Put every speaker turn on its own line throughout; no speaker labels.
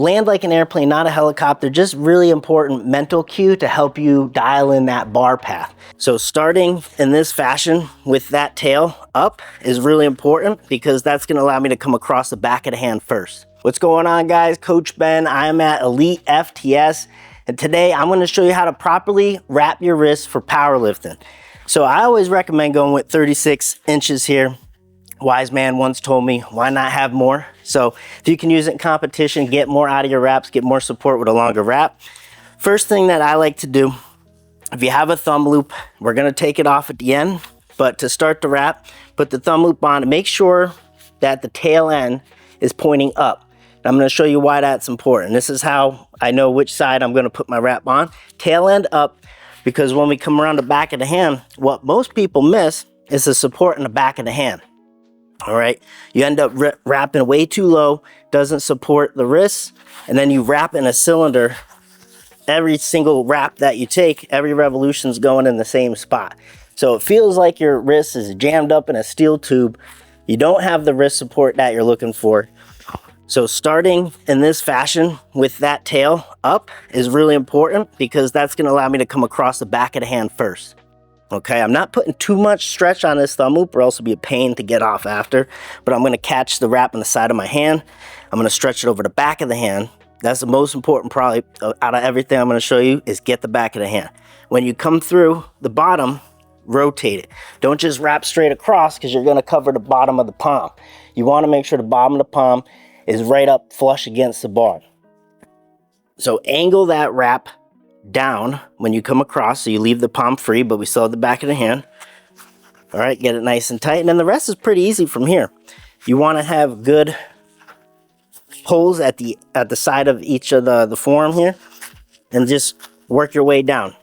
land like an airplane, not a helicopter. Just really important mental cue to help you dial in that bar path. So starting in this fashion with that tail up is really important because that's going to allow me to come across the back of the hand first. What's going on, guys? Coach Ben. I'm at Elite FTS, and today I'm going to show you how to properly wrap your wrists for powerlifting. So I always recommend going with 36 inches here. Wise man once told me, why not have more? So if you can use it in competition, get more out of your wraps, get more support with a longer wrap. First thing that I like to do, if you have a thumb loop, we're gonna take it off at the end, but to start the wrap, put the thumb loop on and make sure that the tail end is pointing up. I'm gonna show you why that's important. This is how I know which side I'm gonna put my wrap on. Tail end up, because when we come around the back of the hand, what most people miss is the support in the back of the hand. All right, you end up wrapping way too low, doesn't support the wrists, and then you wrap in a cylinder. Every single wrap that you take, every revolution's going in the same spot. So it feels like your wrist is jammed up in a steel tube. You don't have the wrist support that you're looking for. So starting in this fashion with that tail up is really important because that's gonna allow me to come across the back of the hand first. Okay, I'm not putting too much stretch on this thumb loop or else it'll be a pain to get off after, but I'm gonna catch the wrap on the side of my hand. I'm gonna stretch it over the back of the hand. That's the most important probably out of everything I'm gonna show you is get the back of the hand. When you come through the bottom, rotate it. Don't just wrap straight across because you're gonna cover the bottom of the palm. You wanna make sure the bottom of the palm is right up flush against the bar. So angle that wrap down when you come across, so you leave the palm free, but we still have the back of the hand. All right, get it nice and tight, and then the rest is pretty easy from here. You want to have good pulls at the side of each of the forearm here, and just work your way down.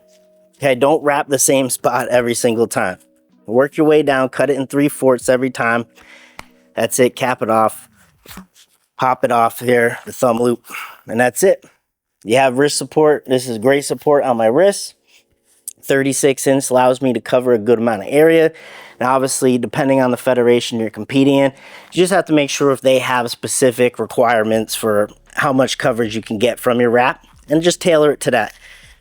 Okay, don't wrap the same spot every single time. Work your way down, cut it in 3/4 every time. That's it, cap it off, pop it off here, the thumb loop, and that's it. You have wrist support. This is great support on my wrist. 36 inch allows me to cover a good amount of area. Now, obviously, depending on the federation you're competing in, you just have to make sure if they have specific requirements for how much coverage you can get from your wrap and just tailor it to that.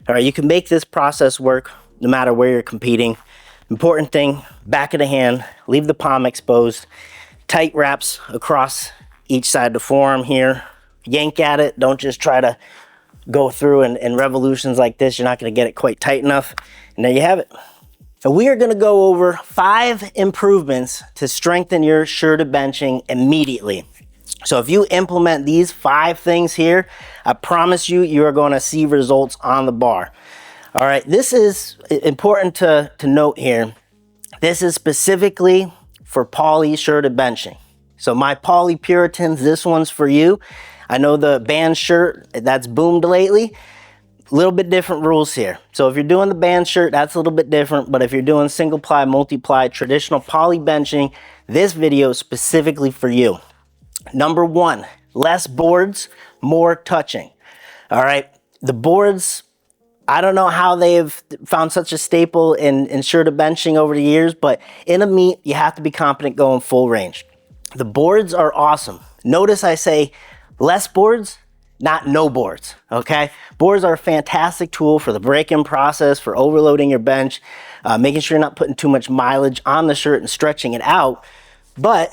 All right, you can make this process work no matter where you're competing. Important thing, back of the hand, leave the palm exposed. Tight wraps across each side of the forearm here. Yank at it. Don't just try to go through in revolutions like this. You're not going to get it quite tight enough. And there you have it. So we are going to go over 5 improvements to strengthen your shoulder benching immediately. So if you implement these 5 things here, I promise you, you are going to see results on the bar. All right, this is important to note here. This is specifically for poly shoulder benching. So my poly Puritans, this one's for you. I know the band shirt, that's boomed lately. A little bit different rules here. So if you're doing the band shirt, that's a little bit different. But if you're doing single ply, multi-ply, traditional poly benching, this video is specifically for you. Number 1, less boards, more touching. All right, the boards, I don't know how they've found such a staple in shoulder benching over the years, but in a meet, you have to be competent going full range. The boards are awesome. Notice I say less boards, not no boards, okay? Boards are a fantastic tool for the break-in process, for overloading your bench, making sure you're not putting too much mileage on the shirt and stretching it out. But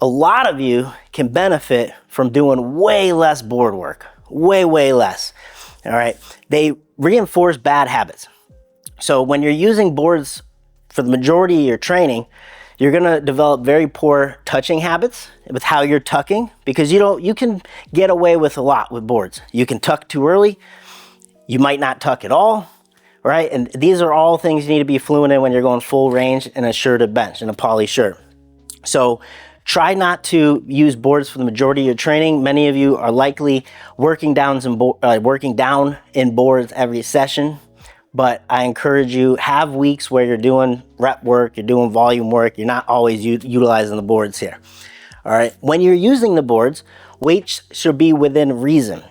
a lot of you can benefit from doing way less board work, way less, all right? They reinforce bad habits. So when you're using boards for the majority of your training, you're gonna develop very poor touching habits with how you're tucking, because you can get away with a lot with boards. You can tuck too early, you might not tuck at all, right? And these are all things you need to be fluent in when you're going full range in a shirted bench, in a poly shirt. So try not to use boards for the majority of your training. Many of you are likely working down in boards every session. But I encourage you, have weeks where you're doing rep work, you're doing volume work, you're not always utilizing the boards here. All right, when you're using the boards, weights should be within reason.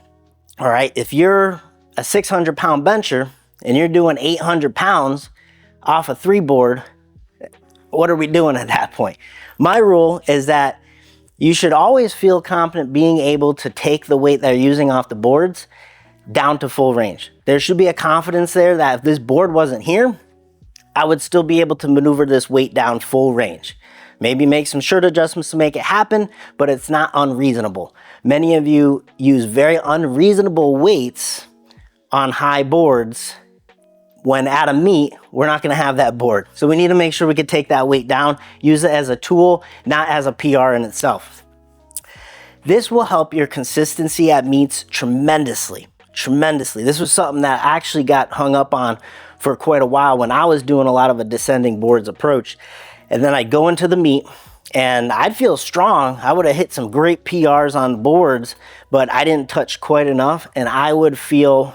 All right, if you're a 600-pound bencher and you're doing 800 pounds off a 3 board, what are we doing at that point? My rule is that You should always feel confident being able to take the weight that you're using off the boards down to full range. There should be a confidence there that if this board wasn't here, I would still be able to maneuver this weight down full range. Maybe make some shirt adjustments to make it happen, but it's not unreasonable. Many of you use very unreasonable weights on high boards. When at a meet, we're not gonna have that board. So we need to make sure we can take that weight down, use it as a tool, not as a PR in itself. This will help your consistency at meets tremendously. This was something that I actually got hung up on for quite a while when I was doing a lot of a descending boards approach. And then I'd go into the meet and I'd feel strong. I would have hit some great PRs on boards, but I didn't touch quite enough, and I would feel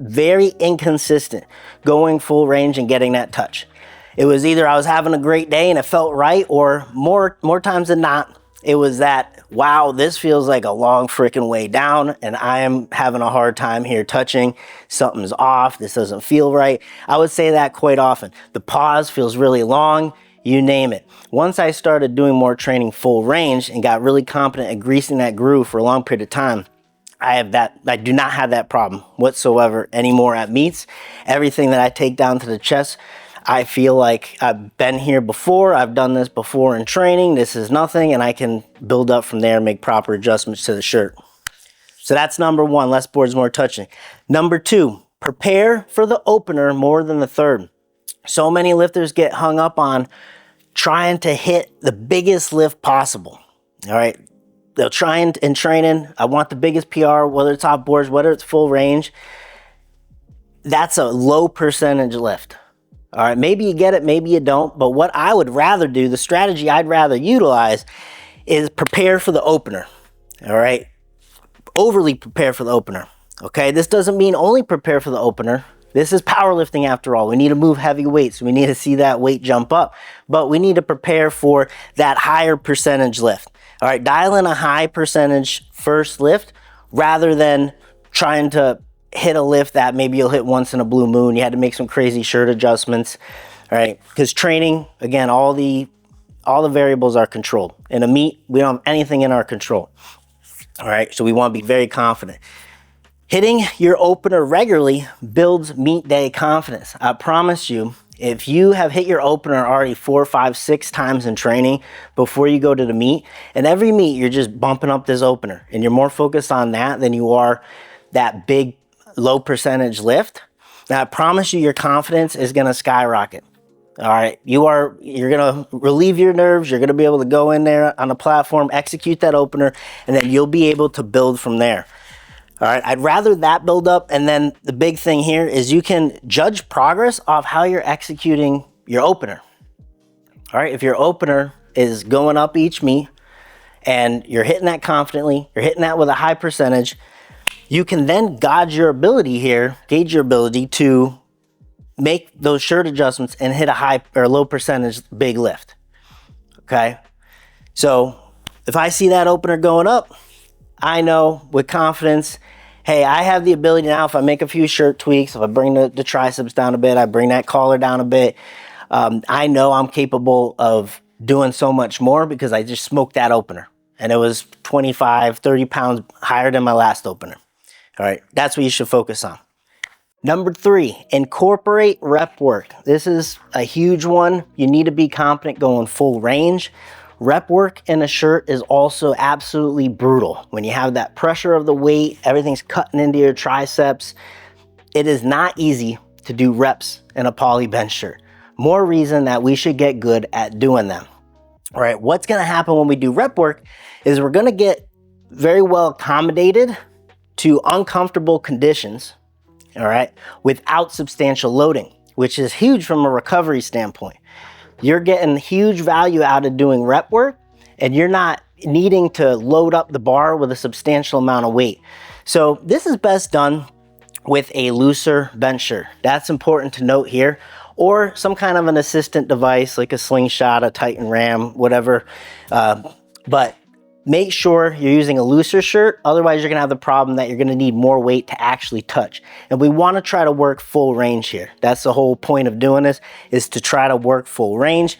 very inconsistent going full range and getting that touch. It was either I was having a great day and it felt right, or more times than not, it was that, wow, this feels like a long freaking way down and I am having a hard time here touching. Something's off. This doesn't feel right. I would say that quite often. The pause feels really long, you name it. Once I started doing more training full range and got really confident at greasing that groove for a long period of time, I do not have that problem whatsoever anymore at meets. Everything that I take down to the chest, I feel like I've been here before, I've done this before in training, this is nothing, and I can build up from there and make proper adjustments to the shirt. So that's number one, less boards, more touching. Number two, prepare for the opener more than the third. So many lifters get hung up on trying to hit the biggest lift possible, all right? They'll try in training, I want the biggest PR, whether it's off boards, whether it's full range. That's a low percentage lift. All right, maybe you get it, maybe you don't, but what I would rather do, the strategy I'd rather utilize is prepare for the opener, all right? Overly prepare for the opener, okay? This doesn't mean only prepare for the opener. This is powerlifting after all. We need to move heavy weights. We need to see that weight jump up, but we need to prepare for that higher percentage lift. All right, dial in a high percentage first lift rather than trying to hit a lift that maybe you'll hit once in a blue moon. You had to make some crazy shirt adjustments, all right? Because training, again, all the variables are controlled. In a meet, we don't have anything in our control, all right? So we want to be very confident. Hitting your opener regularly builds meet day confidence. I promise you, if you have hit your opener already 4, 5, 6 times in training before you go to the meet, and every meet you're just bumping up this opener and you're more focused on that than you are that big low percentage lift, now I promise you your confidence is going to skyrocket. All right, you're going to relieve your nerves. You're going to be able to go in there on a platform, execute that opener, and then you'll be able to build from there. All right, I'd rather that build up, and then the big thing here is you can judge progress off how you're executing your opener. All right, if your opener is going up each meet and you're hitting that confidently, you're hitting that with a high percentage, you can then gauge your ability to make those shirt adjustments and hit a high or low percentage big lift, okay? So if I see that opener going up, I know with confidence, hey, I have the ability now, if I make a few shirt tweaks, if I bring the triceps down a bit, I bring that collar down a bit, I know I'm capable of doing so much more because I just smoked that opener. And it was 25, 30 pounds higher than my last opener. All right, that's what you should focus on. Number 3, incorporate rep work. This is a huge one. You need to be confident going full range. Rep work in a shirt is also absolutely brutal. When you have that pressure of the weight, everything's cutting into your triceps. It is not easy to do reps in a poly bench shirt. More reason that we should get good at doing them. All right, what's gonna happen when we do rep work is we're gonna get very well accommodated to uncomfortable conditions, all right, without substantial loading, which is huge from a recovery standpoint. You're getting huge value out of doing rep work, and you're not needing to load up the bar with a substantial amount of weight. So this is best done with a looser bench shirt. That's important to note here, or some kind of an assistant device like a slingshot, a Titan Ram, whatever. But make sure you're using a looser shirt, otherwise you're gonna have the problem that you're gonna need more weight to actually touch. And we wanna try to work full range here. That's the whole point of doing this, is to try to work full range.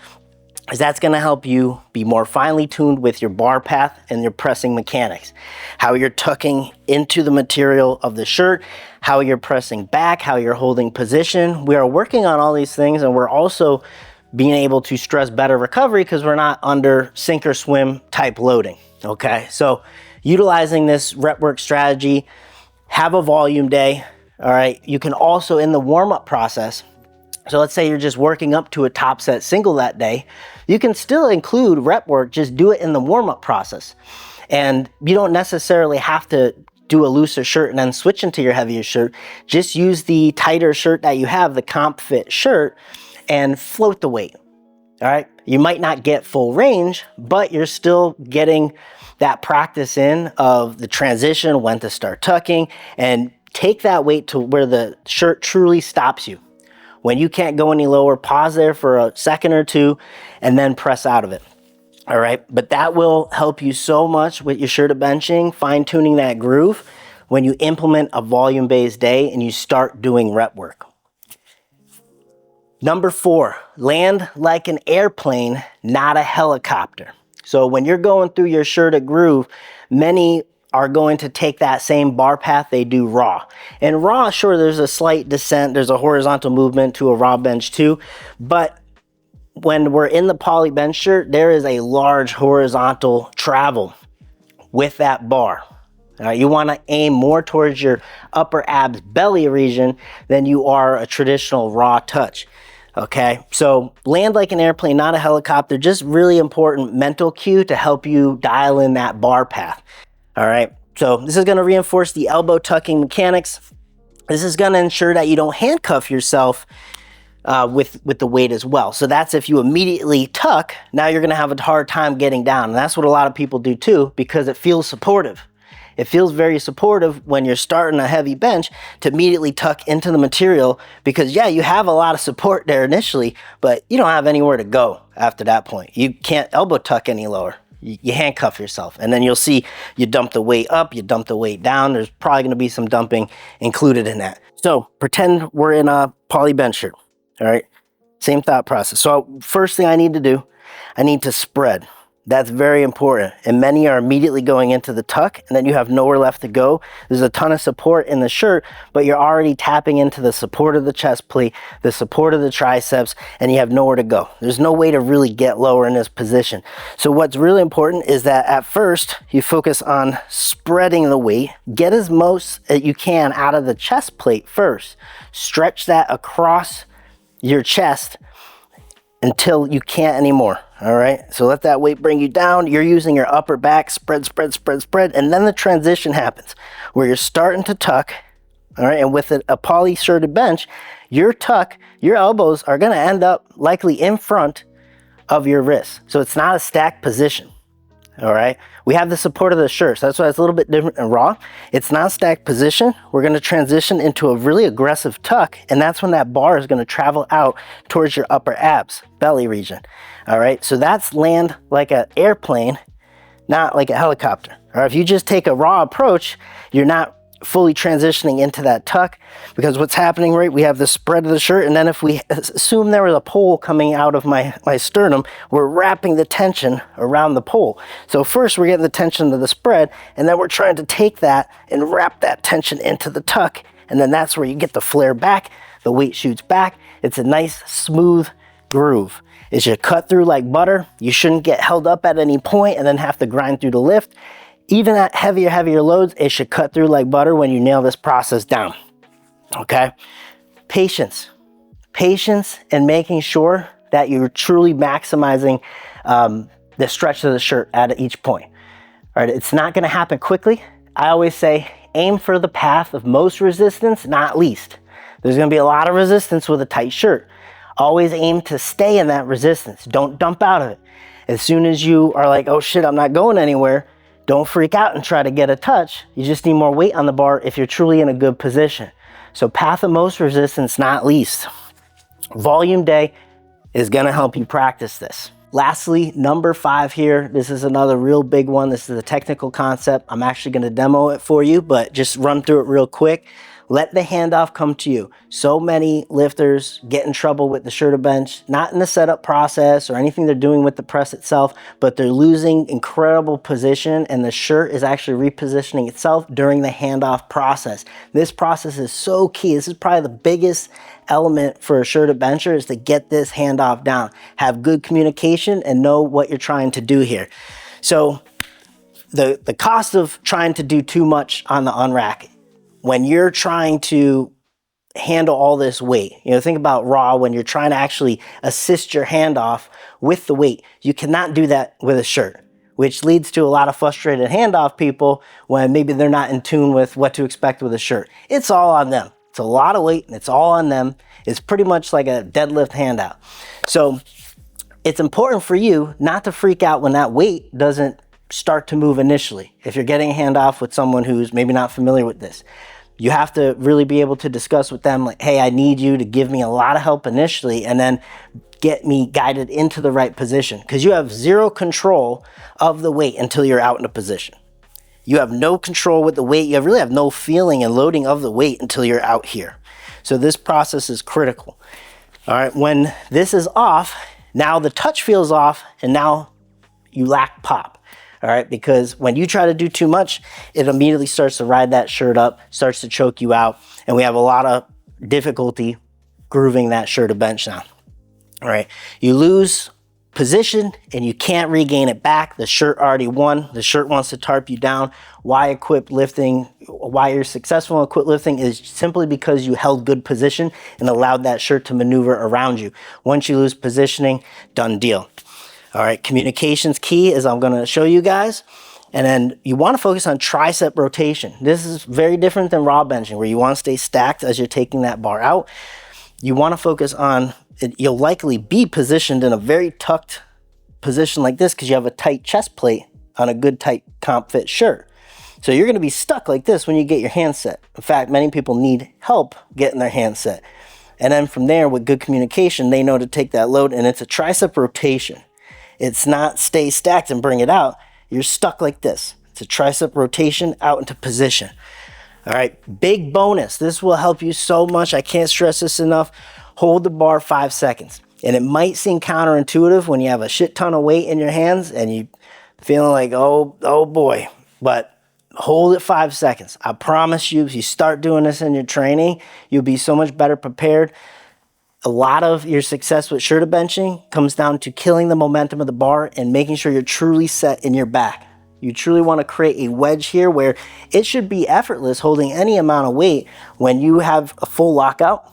is that's going to help you be more finely tuned with your bar path and your pressing mechanics. How you're tucking into the material of the shirt, how you're pressing back, how you're holding position. We are working on all these things, and we're also being able to stress better recovery because we're not under sink or swim type loading, okay? So utilizing this rep work strategy, have a volume day, all right? You can also, in the warm-up process, so let's say you're just working up to a top set single that day, you can still include rep work, just do it in the warm-up process. And you don't necessarily have to do a looser shirt and then switch into your heavier shirt. Just use the tighter shirt that you have, the comp fit shirt, and float the weight, all right? You might not get full range, but you're still getting that practice in of the transition, when to start tucking, and take that weight to where the shirt truly stops you. When you can't go any lower, pause there for a second or two and then press out of it. All right, but that will help you so much with your shirt benching, fine-tuning that groove when you implement a volume-based day and you start doing rep work. Number 4, land like an airplane, not a helicopter. So when you're going through your shirt groove, many are going to take that same bar path they do raw. And raw, sure, there's a slight descent, there's a horizontal movement to a raw bench too, but when we're in the poly bench shirt, there is a large horizontal travel with that bar. You want to aim more towards your upper abs belly region than you are a traditional raw touch. Okay, so land like an airplane, not a helicopter, just really important mental cue to help you dial in that bar path. All right, so this is going to reinforce the elbow tucking mechanics. This is going to ensure that you don't handcuff yourself with the weight as well. So that's if you immediately tuck, now you're going to have a hard time getting down. And that's what a lot of people do too, because it feels supportive. It feels very supportive when you're starting a heavy bench to immediately tuck into the material because, yeah, you have a lot of support there initially, but you don't have anywhere to go after that point. You can't elbow tuck any lower. You handcuff yourself, and then you'll see you dump the weight up, you dump the weight down. There's probably going to be some dumping included in that. So pretend we're in a poly bench shirt, all right? Same thought process. So first thing I need to do, I need to spread. That's very important. And many are immediately going into the tuck, and then you have nowhere left to go. There's a ton of support in the shirt, but you're already tapping into the support of the chest plate, the support of the triceps, and you have nowhere to go. There's no way to really get lower in this position. So what's really important is that at first, you focus on spreading the weight. Get as most as you can out of the chest plate first. Stretch that across your chest until you can't anymore. All right, so let that weight bring you down. You're using your upper back, spread, spread, spread, spread, and then the transition happens where you're starting to tuck, all right, and with a poly shirted bench, your tuck, your elbows are gonna end up likely in front of your wrists. So it's not a stacked position, all right? We have the support of the shirt, so that's why it's a little bit different than raw. It's not a stacked position. We're gonna transition into a really aggressive tuck, and that's when that bar is gonna travel out towards your upper abs, belly region. All right, so that's land like an airplane, not like a helicopter. Or if you just take a raw approach, you're not fully transitioning into that tuck because what's happening, right, we have the spread of the shirt, and then if we assume there was a pole coming out of my sternum, we're wrapping the tension around the pole. So first we're getting the tension to the spread, and then we're trying to take that and wrap that tension into the tuck, and then that's where you get the flare back, the weight shoots back. It's a nice smooth groove. It should cut through like butter. You shouldn't get held up at any point and then have to grind through the lift. Even at heavier loads, it should cut through like butter when you nail this process down, okay? Patience and making sure that you're truly maximizing the stretch of the shirt at each point. All right, it's not gonna happen quickly. I always say, aim for the path of most resistance, not least. There's gonna be a lot of resistance with a tight shirt. Always aim to stay in that resistance. Don't dump out of it. As soon as you are like, oh shit, I'm not going anywhere, don't freak out and try to get a touch. You just need more weight on the bar if you're truly in a good position. So path of most resistance, not least. Volume day is gonna help you practice this. Lastly, number 5 here, this is another real big one. This is a technical concept. I'm actually gonna demo it for you, but just run through it real quick. Let the handoff come to you. So many lifters get in trouble with the shoulder bench, not in the setup process or anything they're doing with the press itself, but they're losing incredible position and the shirt is actually repositioning itself during the handoff process. This process is so key. This is probably the biggest element for a shoulder bencher, is to get this handoff down. Have good communication and know what you're trying to do here. So the cost of trying to do too much on the unrack, when you're trying to handle all this weight, think about raw, when you're trying to actually assist your handoff with the weight, you cannot do that with a shirt, which leads to a lot of frustrated handoff people when maybe they're not in tune with what to expect with a shirt. It's all on them. It's a lot of weight and it's all on them. It's pretty much like a deadlift handout. So it's important for you not to freak out when that weight doesn't start to move initially. If you're getting a handoff with someone who's maybe not familiar with this, you have to really be able to discuss with them, like, hey, I need you to give me a lot of help initially and then get me guided into the right position, because you have zero control of the weight until you're out in a position. You have no control with the weight. You really have no feeling and loading of the weight until you're out here. So this process is critical. All right, when this is off, now the touch feels off and now you lack pop. All right, because when you try to do too much, it immediately starts to ride that shirt up, starts to choke you out, and we have a lot of difficulty grooving that shirt to bench now. All right, you lose position and you can't regain it back. The shirt already won. The shirt wants to tarp you down. Why you're successful in equipped lifting is simply because you held good position and allowed that shirt to maneuver around you. Once you lose positioning, done deal. All right, communication's key, as I'm going to show you guys. And then you want to focus on tricep rotation. This is very different than raw benching, where you want to stay stacked as you're taking that bar out. You want to focus on, you'll likely be positioned in a very tucked position like this because you have a tight chest plate on a good tight comp fit shirt. So you're going to be stuck like this when you get your hand set. In fact, many people need help getting their hand set. And then from there, with good communication, they know to take that load, and it's a tricep rotation. It's not stay stacked and bring it out. You're stuck like this. It's a tricep rotation out into position. All right, big bonus. This will help you so much. I can't stress this enough. Hold the bar 5 seconds. And it might seem counterintuitive when you have a shit ton of weight in your hands and you feeling like, oh boy, but hold it 5 seconds. I promise you, if you start doing this in your training, you'll be so much better prepared. A lot of your success with shoulder benching comes down to killing the momentum of the bar and making sure you're truly set in your back. You truly want to create a wedge here where it should be effortless holding any amount of weight when you have a full lockout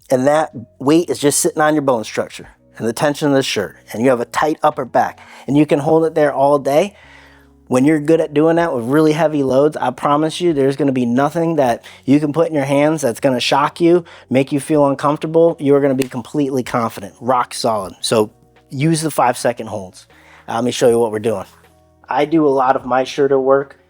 and that weight is just sitting on your bone structure and the tension of the shirt, and you have a tight upper back and you can hold it there all day. When you're good at doing that with really heavy loads, I promise you there's going to be nothing that you can put in your hands that's going to shock you, make you feel uncomfortable. You're going to be completely confident, rock solid. So use the 5 second holds. Let me show you what we're doing. I do a lot of my shoulder work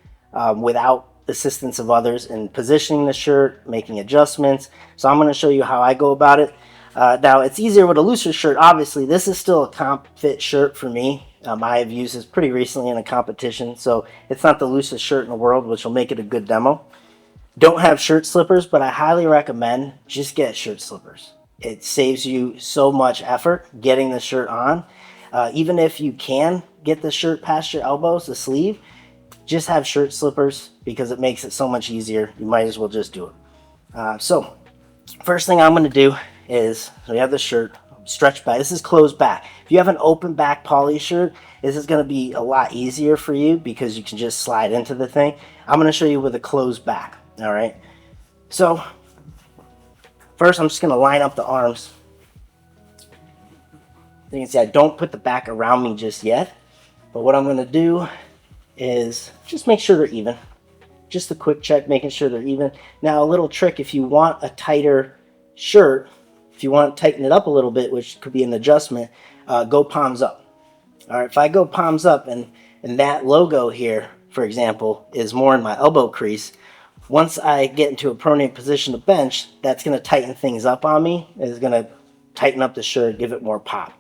without assistance of others in positioning the shirt, making adjustments. So I'm going to show you how I go about it. Now it's easier with a looser shirt. Obviously, this is still a comp fit shirt for me. I have used this pretty recently in a competition, so it's not the loosest shirt in the world, which will make it a good demo. Don't have shirt slippers, but I highly recommend just get shirt slippers. It saves you so much effort getting the shirt on. Even if you can get the shirt past your elbows, the sleeve, just have shirt slippers because it makes it so much easier. You might as well just do it. So first thing I'm going to do is, so we have the shirt, stretch back. This is closed back. If you have an open back poly shirt, this is going to be a lot easier for you because you can just slide into the thing. I'm going to show you with a closed back. All right. So first, I'm just going to line up the arms. You can see I don't put the back around me just yet, but what I'm going to do is just make sure they're even. Just a quick check, making sure they're even. Now, a little trick, if you want a tighter shirt, if you want to tighten it up a little bit, which could be an adjustment, go palms up. All right, if I go palms up and that logo here, for example, is more in my elbow crease, once I get into a pronate position to bench, that's going to tighten things up on me. It's going to tighten up the shirt, give it more pop.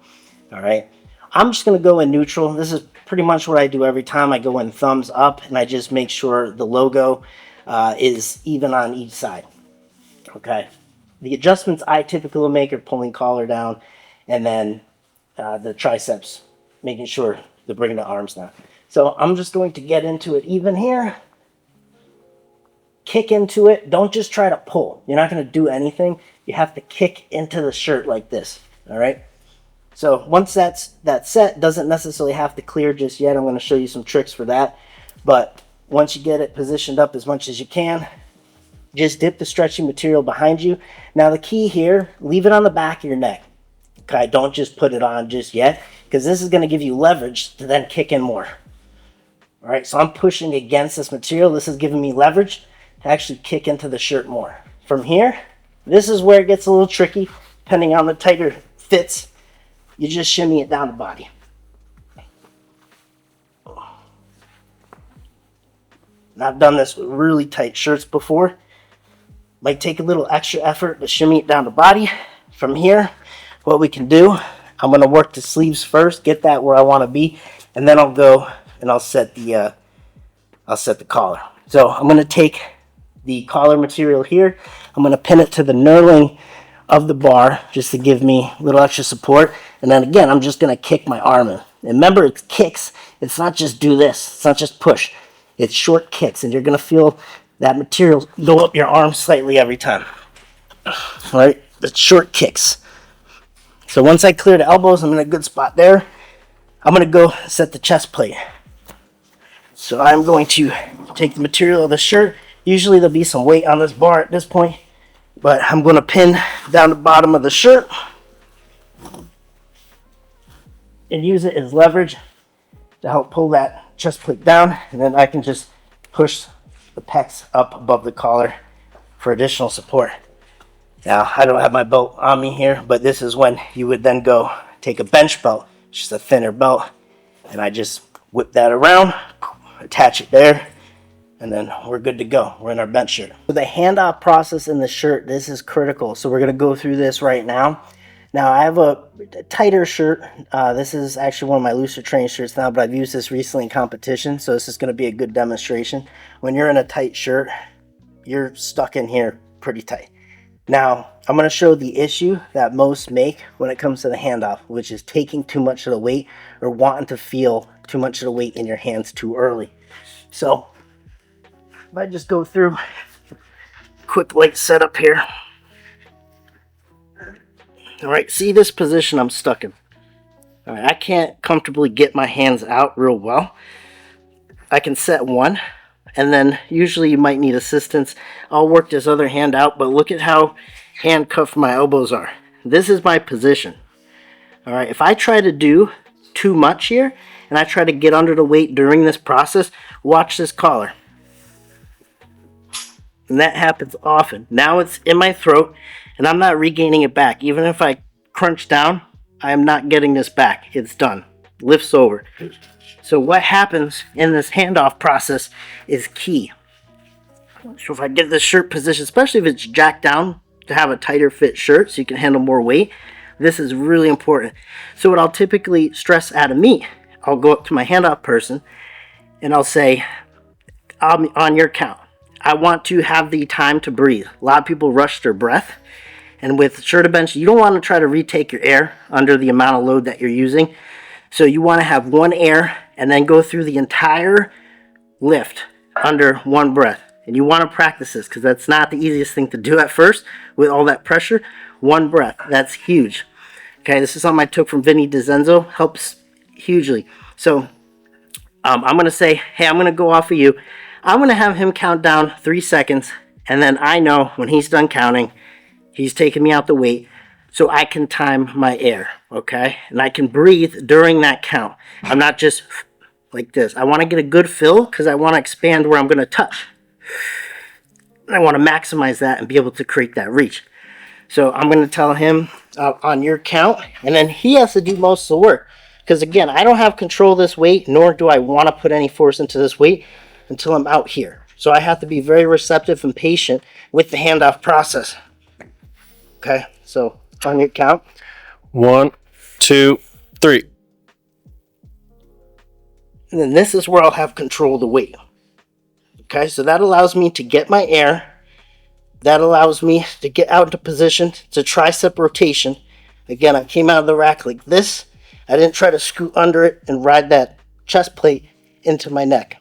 All right, I'm just going to go in neutral. This is pretty much what I do every time. I go in thumbs up and I just make sure the logo is even on each side. okay? The adjustments I typically will make are pulling collar down, and then the triceps, making sure to bring the arms down. So I'm just going to get into it even here. Kick into it. Don't just try to pull. You're not going to do anything. You have to kick into the shirt like this, all right? So once that's set, doesn't necessarily have to clear just yet. I'm going to show you some tricks for that. But once you get it positioned up as much as you can, just dip the stretchy material behind you. Now the key here, leave it on the back of your neck. Okay, don't just put it on just yet, because this is going to give you leverage to then kick in more. All right, so I'm pushing against this material. This is giving me leverage to actually kick into the shirt more. From here, this is where it gets a little tricky, depending on the tighter fits. You just shimmy it down the body. And I've done this with really tight shirts before. Might take a little extra effort to shimmy it down the body. From here, what we can do, I'm going to work the sleeves first, get that where I want to be, and then I'll go and I'll set the collar. So I'm going to take the collar material here. I'm going to pin it to the knurling of the bar just to give me a little extra support. And then again, I'm just going to kick my arm in. And remember, it's kicks. It's not just do this. It's not just push. It's short kicks, and you're going to feel that material go up your arm slightly every time. All right, it's short kicks. So once I clear the elbows, I'm in a good spot there. I'm going to go set the chest plate. So I'm going to take the material of the shirt. Usually there'll be some weight on this bar at this point, but I'm going to pin down the bottom of the shirt and use it as leverage to help pull that chest plate down, and then I can just push the pecs up above the collar for additional support. Now, I don't have my belt on me here, but this is when you would then go take a bench belt, just a thinner belt, and I just whip that around, attach it there, and then we're good to go. We're in our bench shirt. For the handoff process in the shirt, this is critical. So we're going to go through this right now. Now, I have a tighter shirt. This is actually one of my looser training shirts now, but I've used this recently in competition, so this is going to be a good demonstration. When you're in a tight shirt, you're stuck in here pretty tight. Now, I'm going to show the issue that most make when it comes to the handoff, which is taking too much of the weight or wanting to feel too much of the weight in your hands too early. So, if I just go through a quick leg setup here. All right, see this position I'm stuck in. All right, I can't comfortably get my hands out real well. I can set one, and then usually you might need assistance. I'll work this other hand out, but look at how handcuffed my elbows are. This is my position. All right, if I try to do too much here, and I try to get under the weight during this process, watch this collar. And that happens often. Now it's in my throat, and I'm not regaining it back. Even if I crunch down, I am not getting this back. It's done. Lifts over. So what happens in this handoff process is key. So if I get this shirt position, especially if it's jacked down to have a tighter fit shirt so you can handle more weight, this is really important. So what I'll typically stress out of me, I'll go up to my handoff person and I'll say, on your count, I want to have the time to breathe. A lot of people rush their breath. And with shoulder bench, you don't want to try to retake your air under the amount of load that you're using. So you want to have one air and then go through the entire lift under one breath. And you want to practice this because that's not the easiest thing to do at first with all that pressure. One breath, that's huge. Okay, this is something I took from Vinny DiZenzo, helps hugely. So I'm going to say, hey, I'm going to go off of you. I'm going to have him count down 3 seconds, and then I know when he's done counting, he's taking me out the weight, so I can time my air, okay? And I can breathe during that count. I'm not just like this. I want to get a good fill because I want to expand where I'm going to touch. And I want to maximize that and be able to create that reach. So I'm going to tell him on your count, and then he has to do most of the work. Because again, I don't have control of this weight, nor do I want to put any force into this weight until I'm out here. So I have to be very receptive and patient with the handoff process. Okay, so on your count.
1, 2, 3.
And then this is where I'll have control of the weight. Okay, so that allows me to get my air, That allows me to get out into position. It's a tricep rotation. Again, I came out of the rack like this. I didn't try to scoot under it and ride that chest plate into my neck.